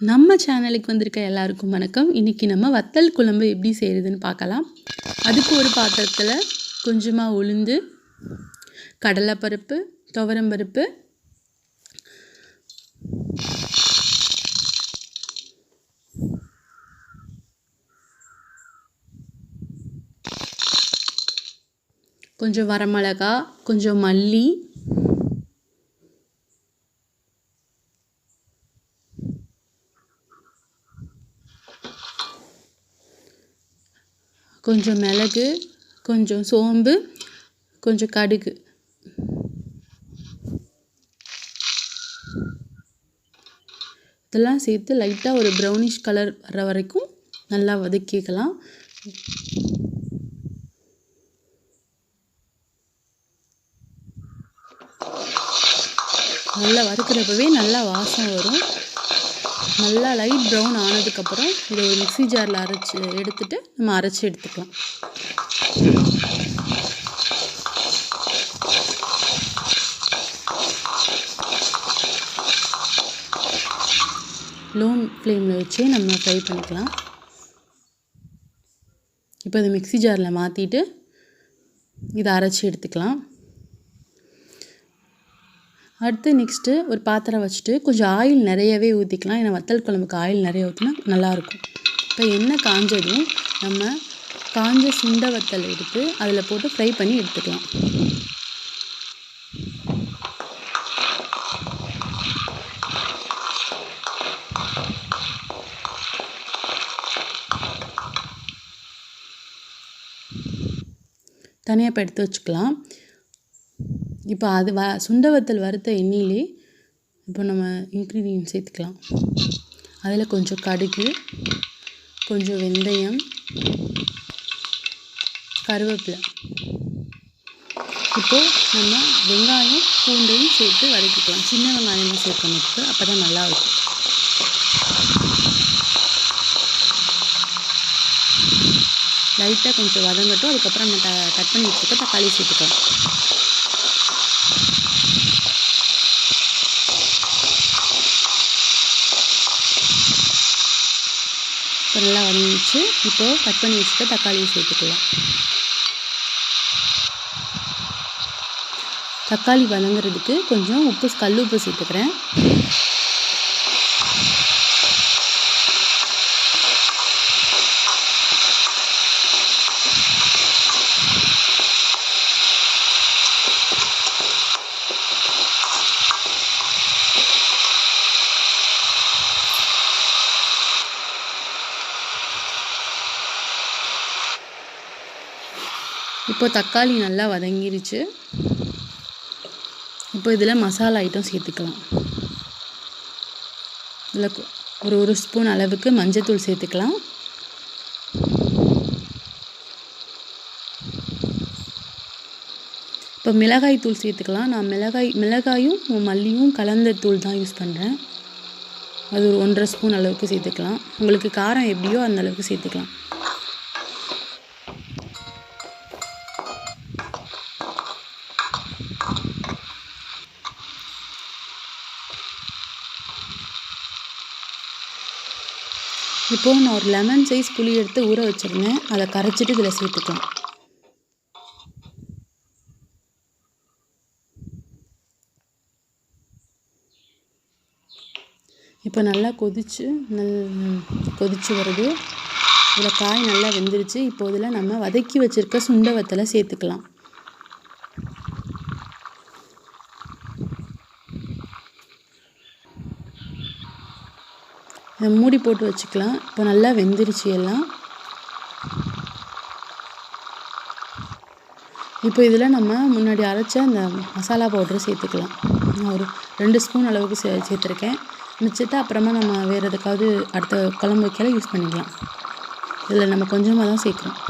நம்ம சேனலுக்கு வந்திருக்க எல்லாருக்கும் வணக்கம். இன்றைக்கி நம்ம வத்தல் குழம்பு எப்படி செய்கிறதுன்னு பார்க்கலாம். அதுக்கு ஒரு பாத்திரத்தில் கொஞ்சமாக உளுந்து, கடலைப்பருப்பு, துவரம்பருப்பு, கொஞ்சம் வரமிளகா, கொஞ்சம் மல்லி, கொஞ்சம் மிளகு, கொஞ்சம் சோம்பு, கொஞ்சம் கடுகு, இதெல்லாம் சேர்த்து லைட்டாக ஒரு ப்ரௌனிஷ் கலர் வர வரைக்கும் நல்லா வதக்கிக்கலாம். நல்லா வதக்குறப்பவே நல்லா வாசம் வரும். நல்லா லைட் ப்ரௌன் ஆனதுக்கப்புறம் இதை ஒரு மிக்ஸி ஜாரில் எடுத்துட்டு நம்ம அரைச்சி எடுத்துக்கலாம். லோ ஃப்ளேமில் வச்சு நம்ம ஃப்ரை பண்ணிக்கலாம். இப்போ இதை மிக்ஸி ஜாரில் மாற்றிட்டு இதை அரைச்சி எடுத்துக்கலாம். அடுத்து நெக்ஸ்ட்டு ஒரு பாத்திரம் வச்சுட்டு கொஞ்சம் ஆயில் நிறையவே ஊற்றிக்கலாம். ஏன்னா வத்தல் குழம்புக்கு ஆயில் நிறைய ஊற்றினா நல்லாயிருக்கும். இப்போ எண்ணெய் காஞ்சதும் நம்ம காஞ்ச சுண்டை வத்தல் எடுத்து அதில் போட்டு ஃப்ரை பண்ணி எடுத்துக்கலாம். தனியாக இப்போ எடுத்து வச்சுக்கலாம். இப்போ அது சுண்டை வத்தல் வறுத்த எண்ணெயிலே இப்போ நம்ம இன்க்ரீடியன்ட் சேர்த்துக்கலாம். அதில் கொஞ்சம் கடுகு, கொஞ்சம் வெந்தயம், கருவேப்பிலை. இப்போது நம்ம வெங்காயம் பூண்டையும் சேர்த்து வதக்கிக்கலாம். சின்ன வெங்காயமும் சேர்க்கணும், அப்போ தான் நல்லாயிருக்கும். லைட்டாக கொஞ்சம் வதங்கட்டும். அதுக்கப்புறம் நம்ம கட் பண்ணி வச்சுக்க தக்காளி சேர்த்துக்கலாம். இப்போ நல்லா வதங்கிச்சு. இப்போது கட் பண்ணி வச்சுக்க தக்காளியை சேர்த்துக்கலாம். தக்காளி வதங்குறதுக்கு கொஞ்சம் கல் உப்பு சேர்த்துக்கிறேன். இப்போ தக்காளி நல்லா வதங்கிருச்சு. இப்போ இதில் மசாலா ஐட்டம் சேர்த்துக்கலாம். இதில் ஒரு ஸ்பூன் அளவுக்கு மஞ்சத்தூள் சேர்த்துக்கலாம். இப்போ மிளகாய் தூள் சேர்த்துக்கலாம். நான் மிளகாயும் மல்லியும் கலந்த தூள் தான் யூஸ் பண்ணுறேன். அது ஒரு 1.5 ஸ்பூன் அளவுக்கு சேர்த்துக்கலாம். உங்களுக்கு காரம் எப்படியோ அந்த அளவுக்கு சேர்த்துக்கலாம். இப்போது நான் ஒரு லெமன் சைஸ் புளி எடுத்து ஊற வச்சுருந்தேன். அதை கரைச்சிட்டு இதில் சேர்த்துக்கலாம். இப்போ நல்லா கொதிச்சு வருது. இதில் காய் நல்லா வெந்துருச்சு. இப்போ இதில் நம்ம வதக்கி வச்சுருக்க சுண்டை வத்தலை சேர்த்துக்கலாம். மூடி போட்டு வச்சுக்கலாம். இப்போ நல்லா வெந்துருச்சு எல்லாம். இப்போ இதில் நம்ம முன்னாடி அரைச்ச அந்த மசாலா பவுடரை சேர்த்துக்கலாம். நான் ஒரு 2 ஸ்பூன் அளவுக்கு சேர்த்துருக்கேன். மிச்சத்தை அப்புறமா நம்ம வேறு எதுக்காவது அடுத்த குழம்பு வைக்கல யூஸ் பண்ணிக்கலாம். இதில் நம்ம கொஞ்சமாக தான் சேர்க்குறோம்.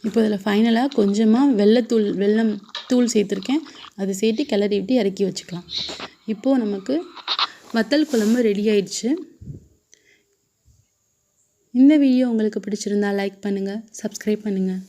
இப்போ இதில் ஃபைனலாக கொஞ்சமாக வெல்லம் தூள் சேர்த்துருக்கேன். அதை சேர்த்து கிளறி விட்டு இறக்கி வச்சுக்கலாம். இப்போது நமக்கு வத்தல் குழம்பு ரெடி ஆயிடுச்சு. இந்த வீடியோ உங்களுக்கு பிடிச்சிருந்தா லைக் பண்ணுங்கள், சப்ஸ்கிரைப் பண்ணுங்கள்.